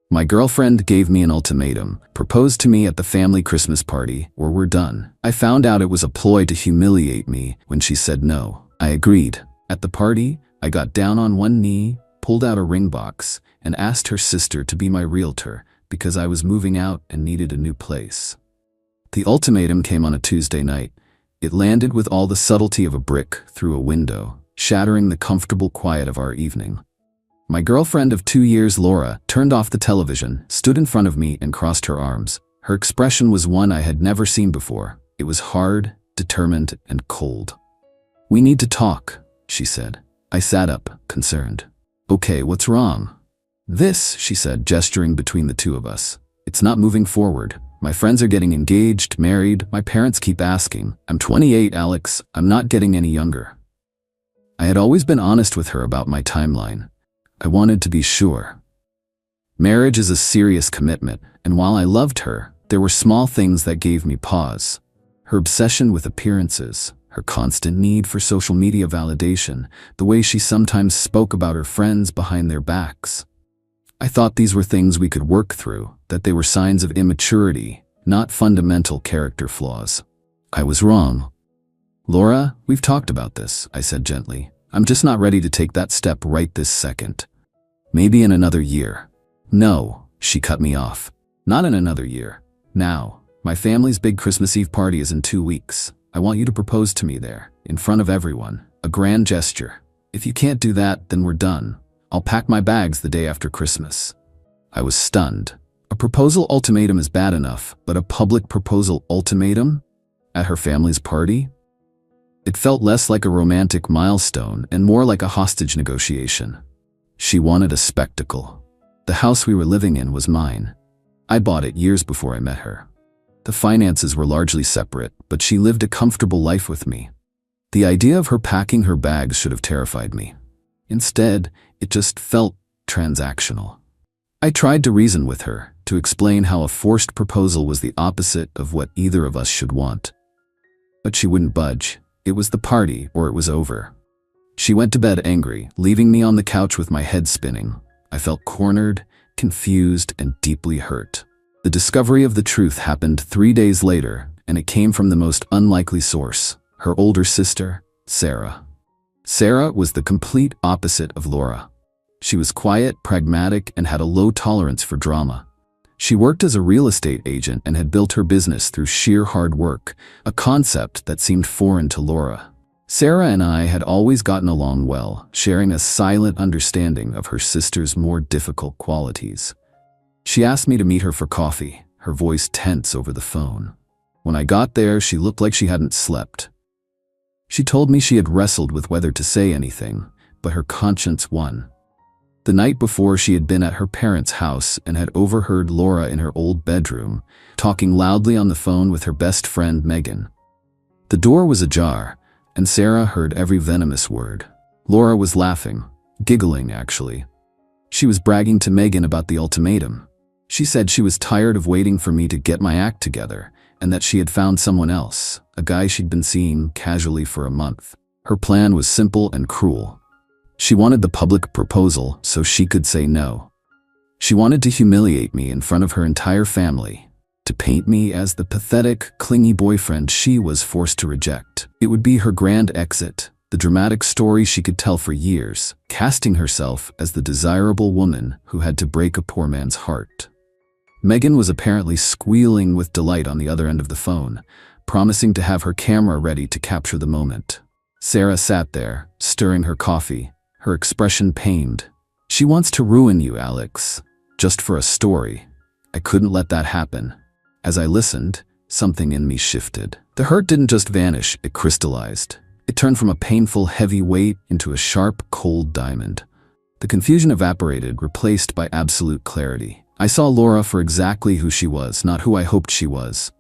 My girlfriend gave me an ultimatum, proposed to me at the family Christmas party, or we're done. I found out it was a ploy to humiliate me when she said no. I agreed. At the party, I got down on one knee, pulled out a ring box, and asked her sister to be my realtor because I was moving out and needed a new place. The ultimatum came on a Tuesday night. It landed with all the subtlety of a brick through a window, shattering the comfortable quiet of our evening. My girlfriend of 2 years, Laura, turned off the television, stood in front of me, and crossed her arms. Her expression was one I had never seen before. It was hard, determined, and cold. "We need to talk," she said. I sat up, concerned. "Okay, what's wrong?" "This," she said, gesturing between the two of us. "It's not moving forward. My friends are getting engaged, married. My parents keep asking. I'm 28, Alex. I'm not getting any younger." I had always been honest with her about my timeline. I wanted to be sure. Marriage is a serious commitment, and while I loved her, there were small things that gave me pause. Her obsession with appearances, her constant need for social media validation, the way she sometimes spoke about her friends behind their backs. I thought these were things we could work through, that they were signs of immaturity, not fundamental character flaws. I was wrong. "Laura, we've talked about this," I said gently. "I'm just not ready to take that step right this second. Maybe in another year." "No," she cut me off. "Not in another year. Now. My family's big Christmas Eve party is in 2 weeks. I want you to propose to me there, in front of everyone. A grand gesture. If you can't do that, then we're done. I'll pack my bags the day after Christmas." I was stunned. A proposal ultimatum is bad enough, but a public proposal ultimatum? At her family's party? It felt less like a romantic milestone and more like a hostage negotiation. She wanted a spectacle. The house we were living in was mine. I bought it years before I met her. The finances were largely separate, but she lived a comfortable life with me. The idea of her packing her bags should have terrified me. Instead, it just felt transactional. I tried to reason with her, to explain how a forced proposal was the opposite of what either of us should want. But she wouldn't budge. It was the party, or it was over. She went to bed angry, leaving me on the couch with my head spinning. I felt cornered, confused, and deeply hurt. The discovery of the truth happened 3 days later, and it came from the most unlikely source, her older sister, Sarah. Sarah was the complete opposite of Laura. She was quiet, pragmatic, and had a low tolerance for drama. She worked as a real estate agent and had built her business through sheer hard work, a concept that seemed foreign to Laura. Sarah and I had always gotten along well, sharing a silent understanding of her sister's more difficult qualities. She asked me to meet her for coffee, her voice tense over the phone. When I got there, she looked like she hadn't slept. She told me she had wrestled with whether to say anything, but her conscience won. The night before, she had been at her parents' house and had overheard Laura in her old bedroom, talking loudly on the phone with her best friend Megan. The door was ajar, and Sarah heard every venomous word. Laura was laughing, giggling actually. She was bragging to Megan about the ultimatum. She said she was tired of waiting for me to get my act together, and that she had found someone else, a guy she'd been seeing casually for a month. Her plan was simple and cruel. She wanted the public proposal so she could say no. She wanted to humiliate me in front of her entire family, to paint me as the pathetic, clingy boyfriend she was forced to reject. It would be her grand exit, the dramatic story she could tell for years, casting herself as the desirable woman who had to break a poor man's heart. Megan was apparently squealing with delight on the other end of the phone, promising to have her camera ready to capture the moment. Sarah sat there, stirring her coffee, her expression pained. "She wants to ruin you, Alex, just for a story." I couldn't let that happen. As I listened, something in me shifted. The hurt didn't just vanish, it crystallized. It turned from a painful, heavy weight into a sharp, cold diamond. The confusion evaporated, replaced by absolute clarity. I saw Laura for exactly who she was, not who I hoped she was.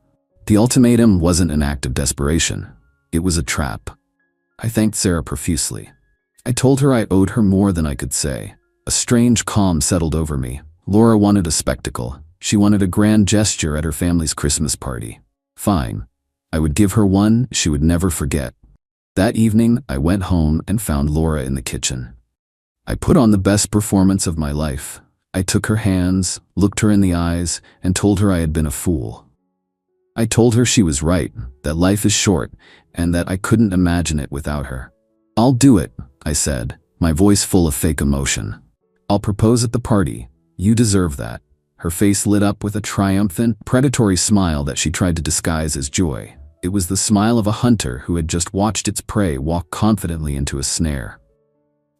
The ultimatum wasn't an act of desperation. It was a trap. I thanked Sarah profusely. I told her I owed her more than I could say. A strange calm settled over me. Laura wanted a spectacle. She wanted a grand gesture at her family's Christmas party. Fine. I would give her one she would never forget. That evening, I went home and found Laura in the kitchen. I put on the best performance of my life. I took her hands, looked her in the eyes, and told her I had been a fool. I told her she was right, that life is short, and that I couldn't imagine it without her. "I'll do it," I said, my voice full of fake emotion. "I'll propose at the party. You deserve that." Her face lit up with a triumphant, predatory smile that she tried to disguise as joy. It was the smile of a hunter who had just watched its prey walk confidently into a snare.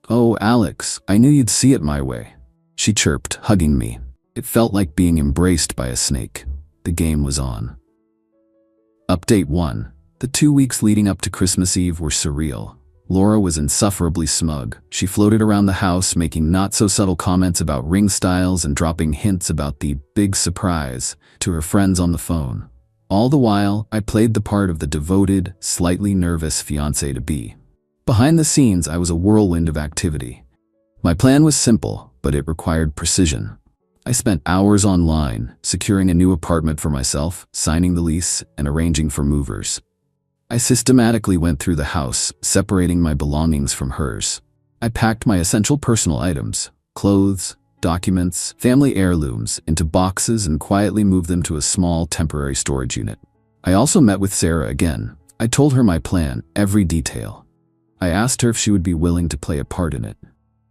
"Oh, Alex, I knew you'd see it my way," she chirped, hugging me. It felt like being embraced by a snake. The game was on. Update 1. The 2 weeks leading up to Christmas Eve were surreal. Laura was insufferably smug. She floated around the house, making not-so-subtle comments about ring styles and dropping hints about the big surprise to her friends on the phone. All the while, I played the part of the devoted, slightly nervous fiancé-to-be. Behind the scenes, I was a whirlwind of activity. My plan was simple, but it required precision. I spent hours online, securing a new apartment for myself, signing the lease, and arranging for movers. I systematically went through the house, separating my belongings from hers. I packed my essential personal items, clothes, documents, family heirlooms, into boxes and quietly moved them to a small temporary storage unit. I also met with Sarah again. I told her my plan, every detail. I asked her if she would be willing to play a part in it.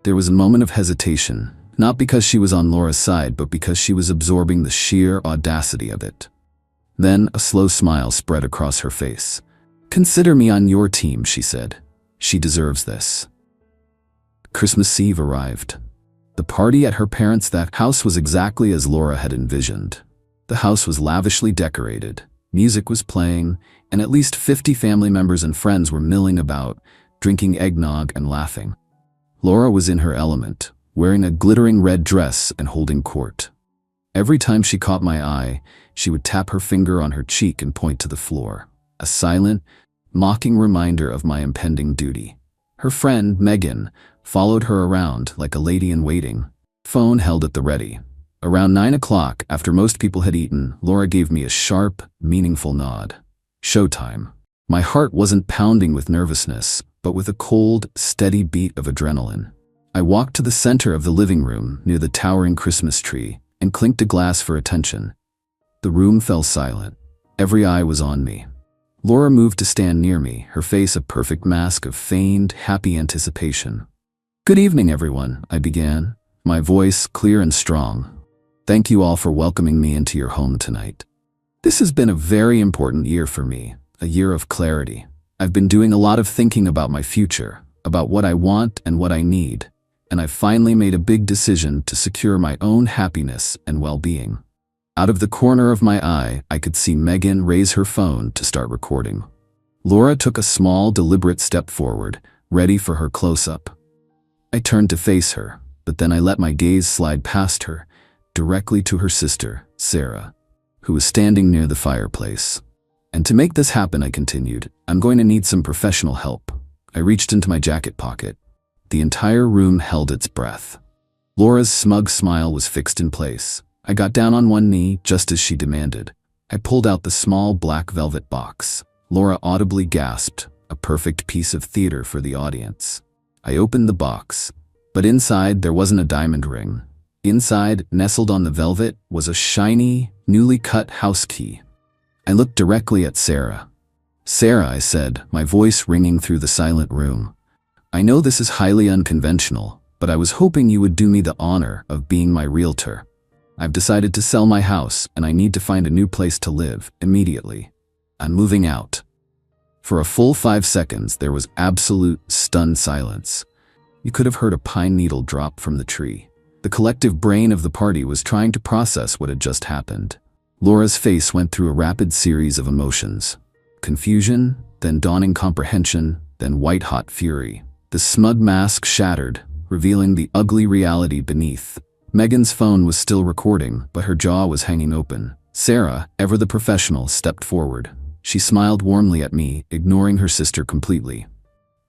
There was a moment of hesitation, not because she was on Laura's side, but because she was absorbing the sheer audacity of it. Then a slow smile spread across her face. "Consider me on your team," she said. "She deserves this." Christmas Eve arrived. The party at her parents' house was exactly as Laura had envisioned. The house was lavishly decorated, music was playing, and at least 50 family members and friends were milling about, drinking eggnog and laughing. Laura was in her element, wearing a glittering red dress and holding court. Every time she caught my eye, she would tap her finger on her cheek and point to the floor, a silent, mocking reminder of my impending duty. Her friend, Megan, followed her around like a lady in waiting, phone held at the ready. Around 9 o'clock, after most people had eaten, Laura gave me a sharp, meaningful nod. Showtime. My heart wasn't pounding with nervousness, but with a cold, steady beat of adrenaline. I walked to the center of the living room, near the towering Christmas tree, and clinked a glass for attention. The room fell silent. Every eye was on me. Laura moved to stand near me, her face a perfect mask of feigned, happy anticipation. "Good evening, everyone," I began, my voice clear and strong. "Thank you all for welcoming me into your home tonight. This has been a very important year for me, a year of clarity. I've been doing a lot of thinking about my future, about what I want and what I need, and I've finally made a big decision to secure my own happiness and well-being." Out of the corner of my eye, I could see Megan raise her phone to start recording. Laura took a small, deliberate step forward, ready for her close-up. I turned to face her, but then I let my gaze slide past her, directly to her sister, Sarah, who was standing near the fireplace. "And to make this happen," I continued, "I'm going to need some professional help." I reached into my jacket pocket. The entire room held its breath. Laura's smug smile was fixed in place. I got down on one knee, just as she demanded. I pulled out the small black velvet box. Laura audibly gasped, a perfect piece of theater for the audience. I opened the box, but inside there wasn't a diamond ring. Inside, nestled on the velvet, was a shiny, newly cut house key. I looked directly at Sarah. "Sarah," I said, my voice ringing through the silent room. "I know this is highly unconventional, but I was hoping you would do me the honor of being my realtor. I've decided to sell my house, and I need to find a new place to live, immediately. I'm moving out." For a full 5 seconds, there was absolute, stunned silence. You could have heard a pine needle drop from the tree. The collective brain of the party was trying to process what had just happened. Laura's face went through a rapid series of emotions. Confusion, then dawning comprehension, then white-hot fury. The smug mask shattered, revealing the ugly reality beneath. Megan's phone was still recording, but her jaw was hanging open. Sarah, ever the professional, stepped forward. She smiled warmly at me, ignoring her sister completely.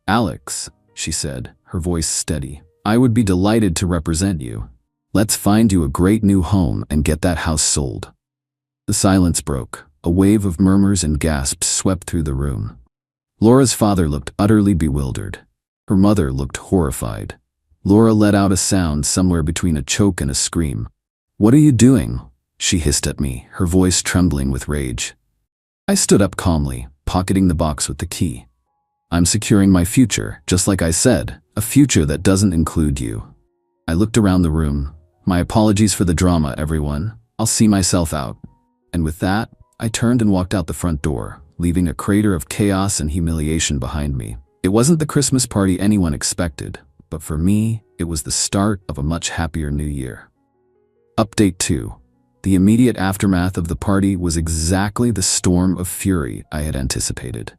"Alex," she said, her voice steady, "I would be delighted to represent you. Let's find you a great new home and get that house sold." The silence broke. A wave of murmurs and gasps swept through the room. Laura's father looked utterly bewildered. Her mother looked horrified. Laura let out a sound somewhere between a choke and a scream. "What are you doing?" she hissed at me, her voice trembling with rage. I stood up calmly, pocketing the box with the key. "I'm securing my future, just like I said, a future that doesn't include you." I looked around the room. "My apologies for the drama, everyone. I'll see myself out." And with that, I turned and walked out the front door, leaving a crater of chaos and humiliation behind me. It wasn't the Christmas party anyone expected, but for me, it was the start of a much happier new year. Update 2. The immediate aftermath of the party was exactly the storm of fury I had anticipated.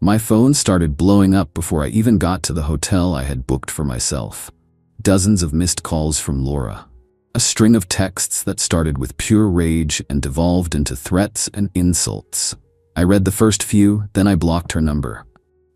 My phone started blowing up before I even got to the hotel I had booked for myself. Dozens of missed calls from Laura. A string of texts that started with pure rage and devolved into threats and insults. I read the first few, then I blocked her number.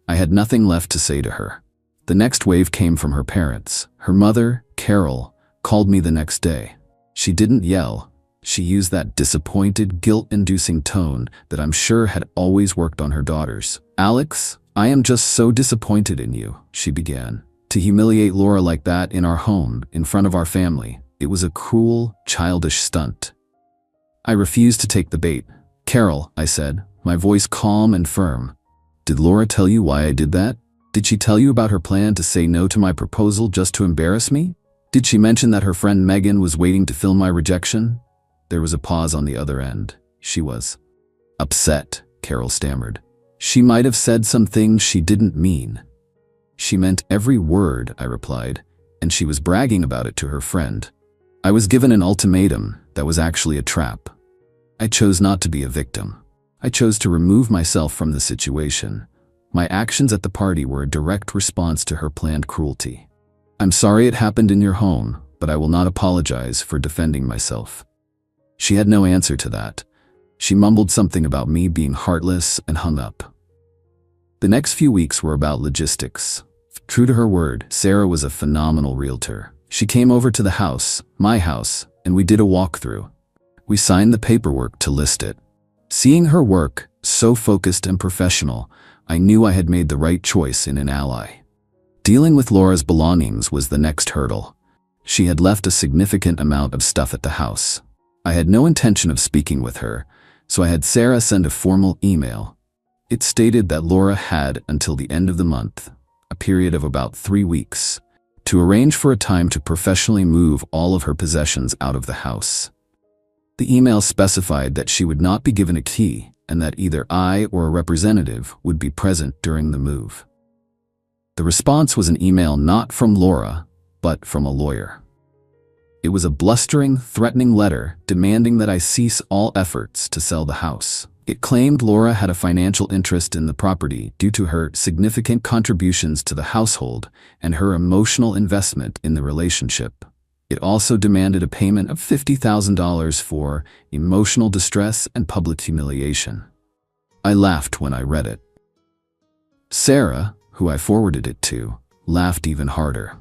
I had nothing left to say to her. The next wave came from her parents. Her mother, Carol, called me the next day. She didn't yell. She used that disappointed, guilt-inducing tone that I'm sure had always worked on her daughters. "Alex, I am just so disappointed in you," she began. "To humiliate Laura like that in our home, in front of our family, it was a cruel, childish stunt." I refused to take the bait. "Carol," I said, my voice calm and firm. "Did Laura tell you why I did that? Did she tell you about her plan to say no to my proposal just to embarrass me? Did she mention that her friend Megan was waiting to film my rejection?" There was a pause on the other end. "She was upset," Carol stammered. "She might have said some things she didn't mean." "She meant every word," I replied, "and she was bragging about it to her friend." I was given an ultimatum that was actually a trap. I chose not to be a victim. I chose to remove myself from the situation. My actions at the party were a direct response to her planned cruelty. "I'm sorry it happened in your home, but I will not apologize for defending myself." She had no answer to that. She mumbled something about me being heartless and hung up. The next few weeks were about logistics. True to her word, Sarah was a phenomenal realtor. She came over to the house, my house, and we did a walkthrough. We signed the paperwork to list it. Seeing her work, so focused and professional, I knew I had made the right choice in an ally. Dealing with Laura's belongings was the next hurdle. She had left a significant amount of stuff at the house. I had no intention of speaking with her, so I had Sarah send a formal email. It stated that Laura had until the end of the month, a period of about 3 weeks, to arrange for a time to professionally move all of her possessions out of the house. The email specified that she would not be given a key and that either I or a representative would be present during the move. The response was an email not from Laura, but from a lawyer. It was a blustering, threatening letter demanding that I cease all efforts to sell the house. It claimed Laura had a financial interest in the property due to her significant contributions to the household and her emotional investment in the relationship. It also demanded a payment of $50,000 for emotional distress and public humiliation. I laughed when I read it. Sarah, who I forwarded it to, laughed even harder.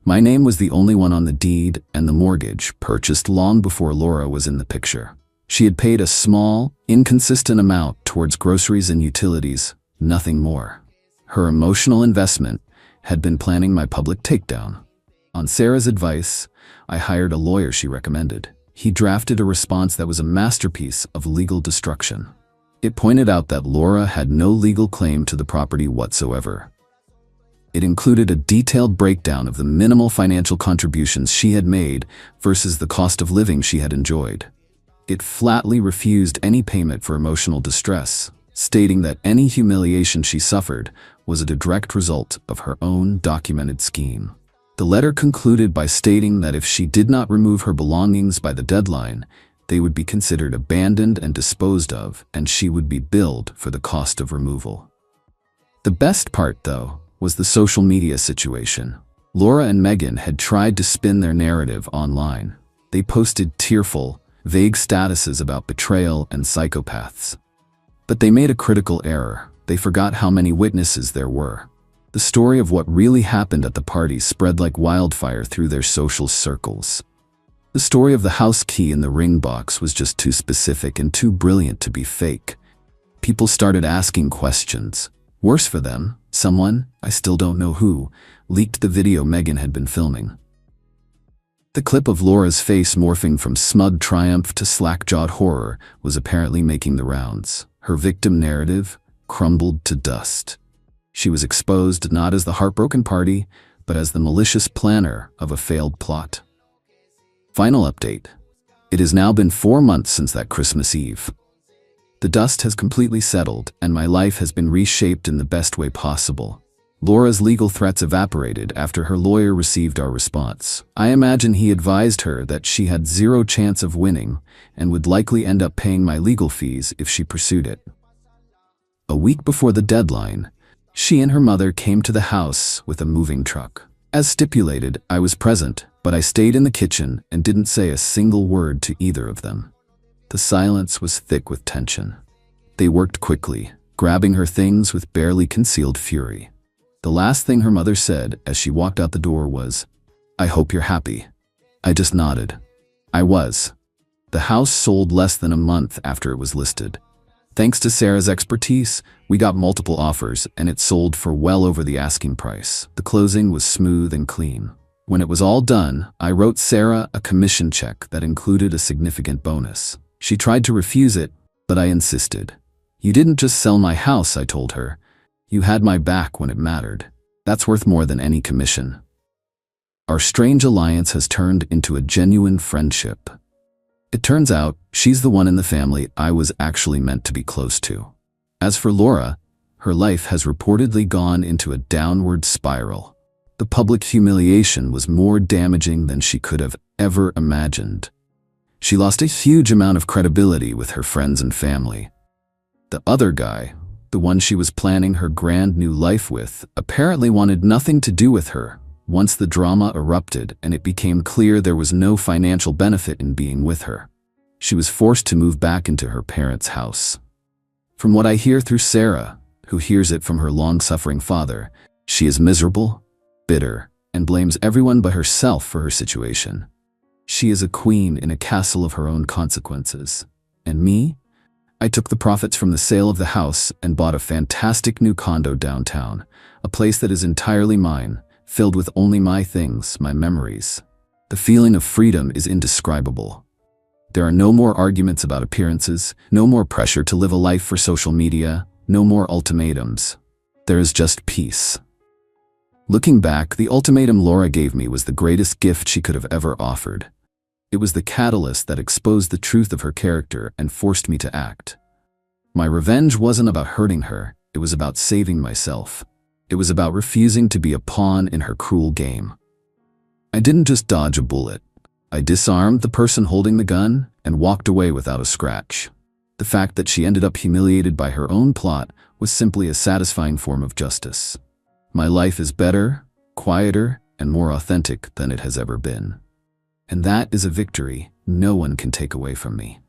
My name was the only one on the deed and the mortgage purchased long before Laura was in the picture. She had paid a small, inconsistent amount towards groceries and utilities, nothing more. Her emotional investment had been planning my public takedown. On Sarah's advice, I hired a lawyer she recommended. He drafted a response that was a masterpiece of legal destruction. It pointed out that Laura had no legal claim to the property whatsoever. It included a detailed breakdown of the minimal financial contributions she had made versus the cost of living she had enjoyed. It flatly refused any payment for emotional distress, stating that any humiliation she suffered was a direct result of her own documented scheme. The letter concluded by stating that if she did not remove her belongings by the deadline, they would be considered abandoned and disposed of, and she would be billed for the cost of removal. The best part, though, was the social media situation. Laura and Megan had tried to spin their narrative online. They posted tearful, vague statuses about betrayal and psychopaths. But they made a critical error. They forgot how many witnesses there were. The story of what really happened at the party spread like wildfire through their social circles. The story of the house key in the ring box was just too specific and too brilliant to be fake. People started asking questions. Worse for them, someone, I still don't know who, leaked the video Megan had been filming. The clip of Laura's face morphing from smug triumph to slack-jawed horror was apparently making the rounds. Her victim narrative crumbled to dust. She was exposed not as the heartbroken party, but as the malicious planner of a failed plot. Final update. It has now been 4 months since that Christmas Eve. The dust has completely settled, and my life has been reshaped in the best way possible. Laura's legal threats evaporated after her lawyer received our response. I imagine he advised her that she had zero chance of winning and would likely end up paying my legal fees if she pursued it. A week before the deadline, she and her mother came to the house with a moving truck. As stipulated, I was present, but I stayed in the kitchen and didn't say a single word to either of them. The silence was thick with tension. They worked quickly, grabbing her things with barely concealed fury. The last thing her mother said as she walked out the door was, "I hope you're happy." I just nodded. I was. The house sold less than a month after it was listed. Thanks to Sarah's expertise, we got multiple offers and it sold for well over the asking price. The closing was smooth and clean. When it was all done, I wrote Sarah a commission check that included a significant bonus. She tried to refuse it, but I insisted. "You didn't just sell my house," I told her. "You had my back when it mattered. That's worth more than any commission." Our strange alliance has turned into a genuine friendship. It turns out she's the one in the family I was actually meant to be close to. As for Laura, her life has reportedly gone into a downward spiral. The public humiliation was more damaging than she could have ever imagined. She lost a huge amount of credibility with her friends and family. The other guy, the one she was planning her grand new life with, apparently wanted nothing to do with her once the drama erupted and it became clear there was no financial benefit in being with her. She was forced to move back into her parents' house. From what I hear through Sarah, who hears it from her long-suffering father, she is miserable, bitter, and blames everyone but herself for her situation. She is a queen in a castle of her own consequences. And me? I took the profits from the sale of the house and bought a fantastic new condo downtown, a place that is entirely mine, filled with only my things, my memories. The feeling of freedom is indescribable. There are no more arguments about appearances, no more pressure to live a life for social media, no more ultimatums. There is just peace. Looking back, the ultimatum Laura gave me was the greatest gift she could have ever offered. It was the catalyst that exposed the truth of her character and forced me to act. My revenge wasn't about hurting her, it was about saving myself. It was about refusing to be a pawn in her cruel game. I didn't just dodge a bullet. I disarmed the person holding the gun and walked away without a scratch. The fact that she ended up humiliated by her own plot was simply a satisfying form of justice. My life is better, quieter, and more authentic than it has ever been. And that is a victory no one can take away from me.